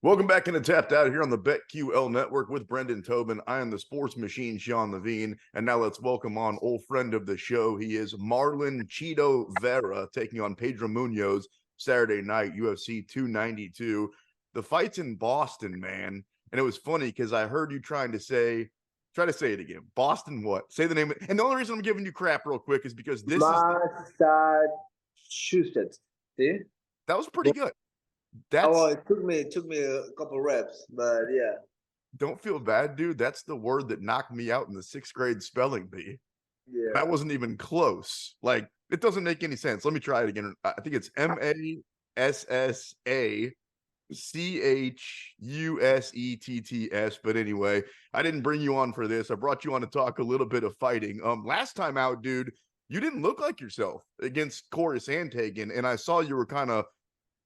Welcome back into Tapped Out here on the BetQL Network with Brendan Tobin. I am the sports machine, Sean Levine. And now let's welcome on old friend of the show. He is Marlon Chito Vera taking on Pedro Munhoz Saturday night, UFC 292. The fight's in Boston, man. And it was funny because I heard you try to say it again. Boston what? Say the name. And the only reason I'm giving you crap real quick is because Massachusetts. See? that was pretty good. It took me a couple reps, but yeah. Don't feel bad, dude. That's the word that knocked me out in the 6th grade spelling bee. Yeah. That wasn't even close. Like, it doesn't make any sense. Let me try it again. I think it's Massachutts. But anyway, I didn't bring you on for this. I brought you on to talk a little bit of fighting. Last time out, dude, you didn't look like yourself against Corey Sandhagen, and I saw you were kind of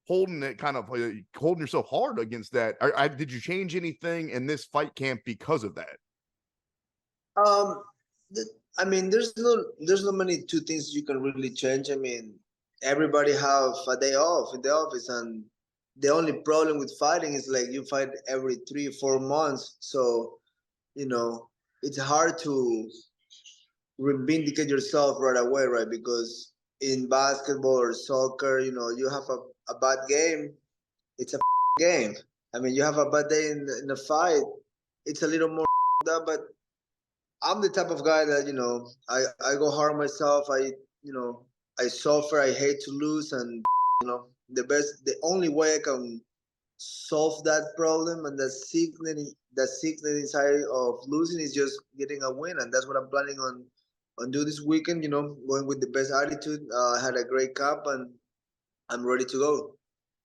holding yourself hard against that. Did you change anything in this fight camp because of that? I mean, there's no many two things you can really change. I mean, everybody have a day off in the office, and the only problem with fighting is like you fight every 3 or 4 months, so it's hard to vindicate yourself right away, right? Because in basketball or soccer, you have a bad game, it's a game. I mean, you have a bad day in a fight, it's a little more up, but I'm the type of guy that, I go hard on myself. I suffer, I hate to lose, and the only way I can solve that problem and that sickness inside of losing is just getting a win, and that's what I'm planning on do this weekend. Going with the best attitude. I had a great camp, and I'm ready to go.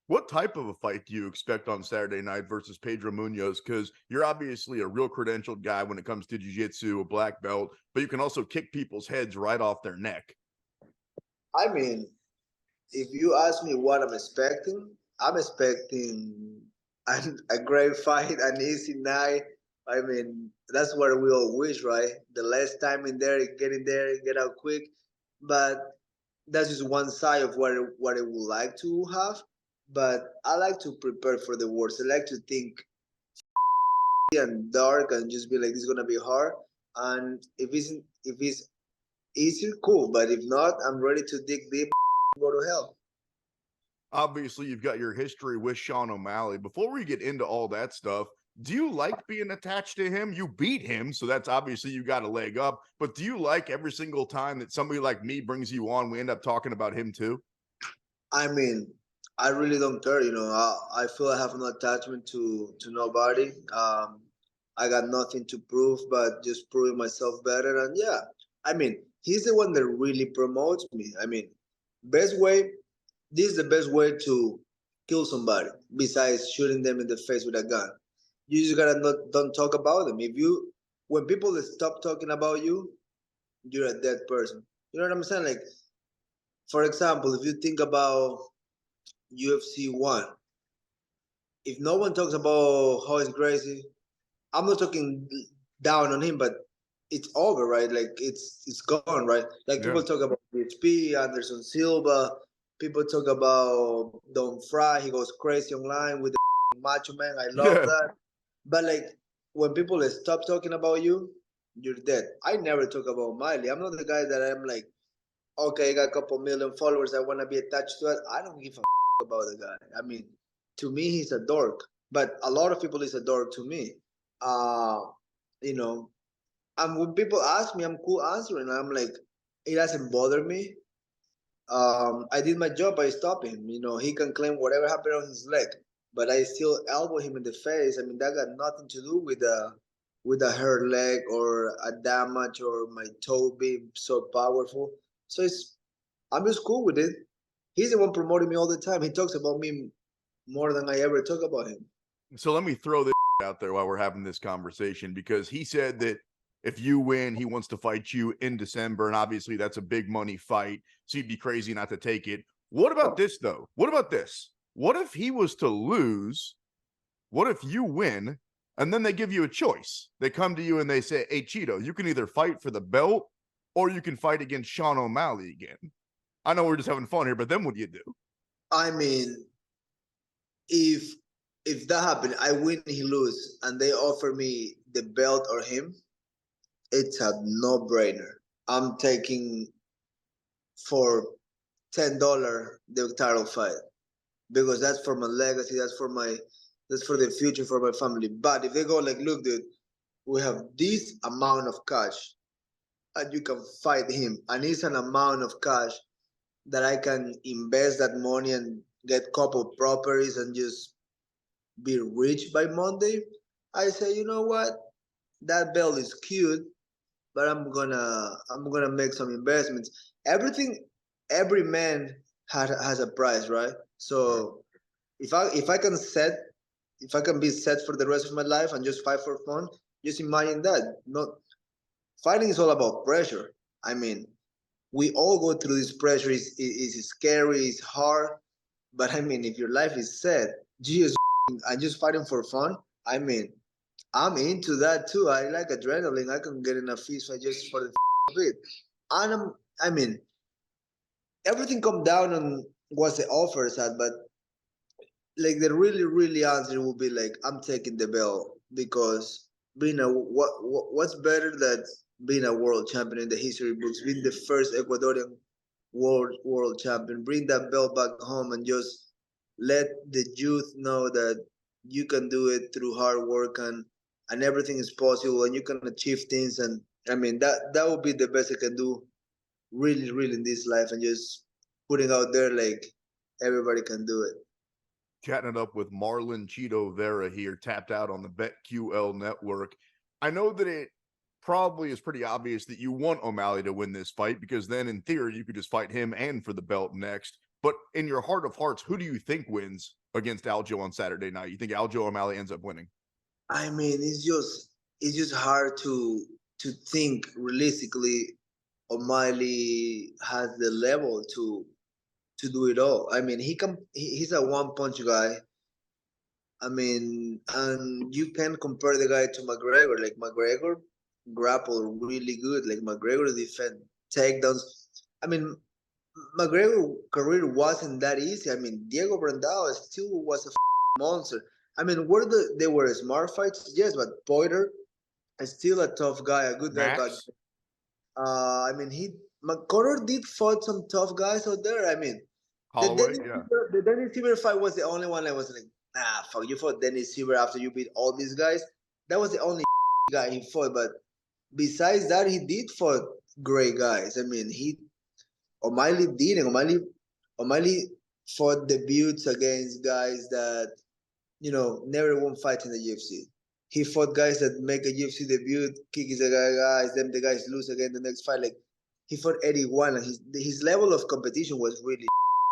What type of a fight do you expect on Saturday night versus Pedro Munhoz? Because you're obviously a real credentialed guy when it comes to jiu-jitsu, a black belt, but you can also kick people's heads right off their neck. I mean, if you ask me what I'm expecting a great fight, an easy night. I mean, that's what we all wish, right? The less time in there, get in there, get out quick. But that's just one side of what I would like to have. But I like to prepare for the worst. I like to think and dark and just be like, this is gonna be hard. And if it's easier, cool. But if not, I'm ready to dig deep, go to hell. Obviously, you've got your history with Sean O'Malley. Before we get into all that stuff, do you like being attached to him? You beat him, so that's obviously you got a leg up. But do you like every single time that somebody like me brings you on, we end up talking about him too? I mean, I really don't care. I feel I have no attachment to nobody. I got nothing to prove, but just proving myself better. And yeah, I mean, he's the one that really promotes me. I mean, best way. This is the best way to kill somebody besides shooting them in the face with a gun. You just gotta don't talk about them. When people stop talking about you, you're a dead person. You know what I'm saying? Like, for example, if you think about UFC 1, if no one talks about how he's crazy, I'm not talking down on him, but it's over, right? Like it's gone, right? Like Yeah. people talk about PHP, Anderson Silva, people talk about Don Fry, he goes crazy online with the macho man. I love Yeah. that. But like when people stop talking about you, you're dead. I never talk about Miley. I'm not the guy that I'm like, okay, I got a couple million followers, I want to be attached to it. I don't give a about the guy. I mean, to me, he's a dork. But a lot of people is a dork to me. Uh, you know, and when people ask me, I'm cool answering. I'm like, it doesn't bother me. I did my job by stopping him. He can claim whatever happened on his leg, but I still elbow him in the face. I mean, that got nothing to do with a hurt leg or a damage or my toe being so powerful. So I'm just cool with it. He's the one promoting me all the time. He talks about me more than I ever talk about him. So let me throw this out there while we're having this conversation, because he said that if you win, he wants to fight you in December. And obviously that's a big money fight. So you'd be crazy not to take it. What about this though? What about this? What if he was to lose? What if you win and then they give you a choice? They come to you and they say, hey, Chito, you can either fight for the belt or you can fight against Sean O'Malley again. I know we're just having fun here, but then what do you do? I mean, if if that happened, I win, he lose, and they offer me the belt or him, it's a no-brainer. I'm taking for $10 the title fight because that's for my legacy. That's for the future for my family. But if they go like, look, dude, we have this amount of cash, and you can fight him, and it's an amount of cash that I can invest that money and get couple properties and just be rich by Monday. I say, you know what? That belt is cute, but I'm gonna make some investments. Every man has a price, right? So if I can be set for the rest of my life and just fight for fun, just imagine that. Not fighting is all about pressure. I mean, we all go through this pressure. It's scary, it's hard, but I mean, if your life is set, just and just fighting for fun. I mean, I'm into that too. I like adrenaline. I can get in a fist fight just for the of it. And I mean, everything come down on what the offer is at, but like the really answer will be like, I'm taking the belt because being a what's better than being a world champion in the history books, being the first Ecuadorian world champion, bring that belt back home and just let the youth know that you can do it through hard work and everything is possible and you can achieve things. And I mean, that would be the best I can do really in this life, and just putting out there like everybody can do it. Chatting it up with Marlon Chito Vera here, tapped out on the BetQL network. I know that it probably is pretty obvious that you want O'Malley to win this fight because then in theory you could just fight him and for the belt next. But in your heart of hearts, who do you think wins against Aljo on Saturday night? You think Aljo O'Malley ends up winning? I mean, it's just hard to think realistically. O'Malley has the level to do it all. I mean, he's a one punch guy. I mean, and you can compare the guy to McGregor. Like McGregor grapple really good. Like McGregor defend takedowns. I mean, McGregor career wasn't that easy. I mean, Diego Brandao still was a monster. I mean, they were smart fights, yes, but Poirier is still a tough guy, a good guy. But Max, I mean, McConnor did fought some tough guys out there. I mean, Holloway, yeah. The Dennis Siver fight was the only one I was like, nah, fuck, you fought Dennis Siver after you beat all these guys. That was the only guy he fought. But besides that, he did fought great guys. I mean, O'Malley didn't. O'Malley fought debuts against guys that never won fights in the UFC. He fought guys that make a UFC debut, kick his guys, then the guys lose again the next fight. Like he fought 81, and his level of competition was really.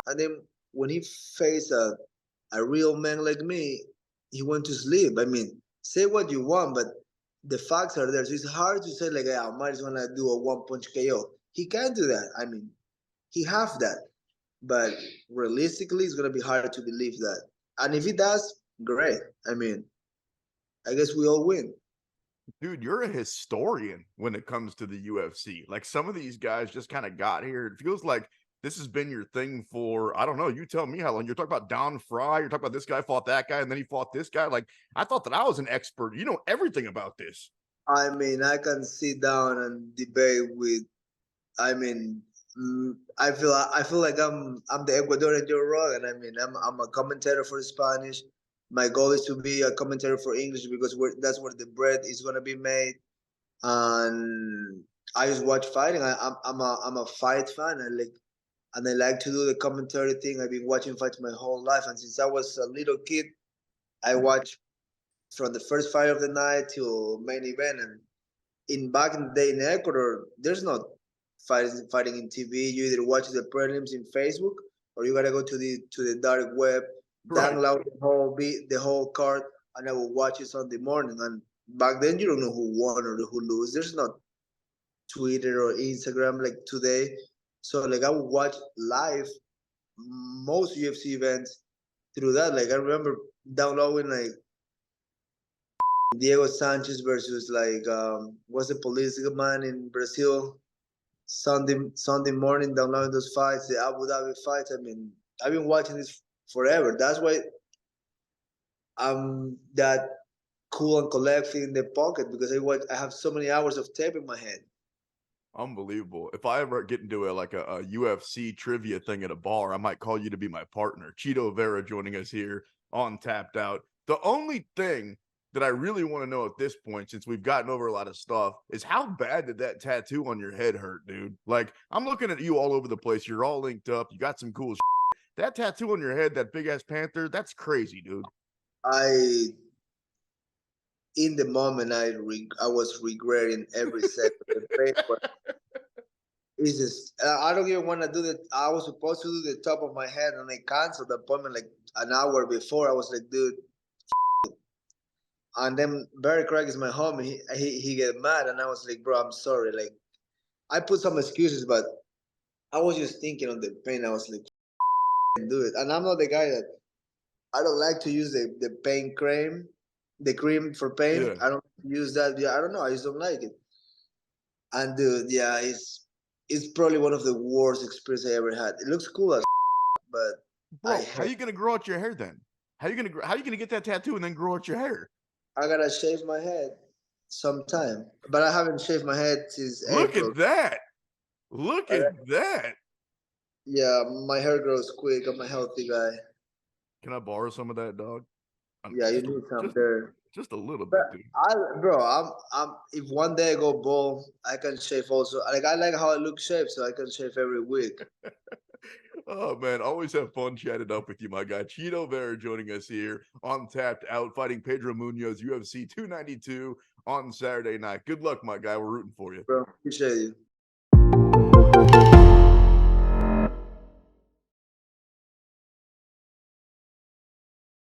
And then when he faced a real man like me, he went to sleep. I mean, say what you want, but the facts are there. So it's hard to say like, yeah, Omar is gonna do a one punch KO. He can't do that. I mean, he have that, but realistically, it's gonna be hard to believe that. And if he does, great. I mean, I guess we all win. Dude, you're a historian when it comes to the UFC. Like some of these guys just kind of got here. It feels like this has been your thing for, I don't know, you tell me how long. You're talking about Don Fry, you're talking about this guy fought that guy, and then he fought this guy. Like, I thought that I was an expert. You know everything about this. I mean, I can sit down and debate with. I mean, I feel like I'm the Ecuadorian Joe Rogan. I mean, I'm a commentator for Spanish. My goal is to be a commentator for English because that's where the bread is gonna be made. And I just watch fighting. I'm a fight fan. I like to do the commentary thing. I've been watching fights my whole life, and since I was a little kid, I watched from the first fight of the night till main event. And in back in the day in Ecuador, there's not fighting in TV. You either watch the prelims in Facebook, or you gotta go to the dark web, Right. download the whole card, and I will watch it Sunday morning. And back then, you don't know who won or who lose. There's not Twitter or Instagram like today. So like I would watch live most UFC events through that. Like I remember downloading like Diego Sanchez versus like what's the political man in Brazil? Sunday morning downloading those fights, the Abu Dhabi fights. I mean, I've been watching this forever. That's why I'm that cool and collected in the pocket because I have so many hours of tape in my head. Unbelievable. If I ever get into a UFC trivia thing at a bar, I might call you to be my partner. Chito Vera joining us here on Tapped Out. The only thing that I really want to know at this point, since we've gotten over a lot of stuff, is how bad did that tattoo on your head hurt, dude? Like, I'm looking at you all over the place. You're all linked up. You got some cool shit. That tattoo on your head, that big ass panther, that's crazy, dude. I in the moment I was regretting every second. The pain was it's just I don't even want to do that. I was supposed to do the top of my head and I canceled the appointment like an hour before. I was like, dude. And then Barry Craig is my homie. He get mad and I was like, bro, I'm sorry. Like I put some excuses, but I was just thinking on the pain. I was like, do it. And I'm not the guy that I don't like to use the pain cream, the cream for pain. Yeah. I don't use that. Yeah, I don't know. I just don't like it. And dude, yeah, it's probably one of the worst experiences I ever had. It looks cool as but Bro, how you gonna grow out your hair then? How you gonna get that tattoo and then grow out your hair? I gotta shave my head sometime. But I haven't shaved my head since Look April. at that. Look at that. Yeah, my hair grows quick. I'm a healthy guy. Can I borrow some of that, dog? Yeah, you Just need some just there. just a little But bit, dude. I'm. If one day I go bald, I can shave also. Like I like how I look shaved, so I can shave every week. Oh man, always have fun chatting up with you, my guy. Chito Vera joining us here on Tapped Out, fighting Pedro Munhoz, UFC 292 on Saturday night. Good luck, my guy. We're rooting for you. Bro, appreciate you.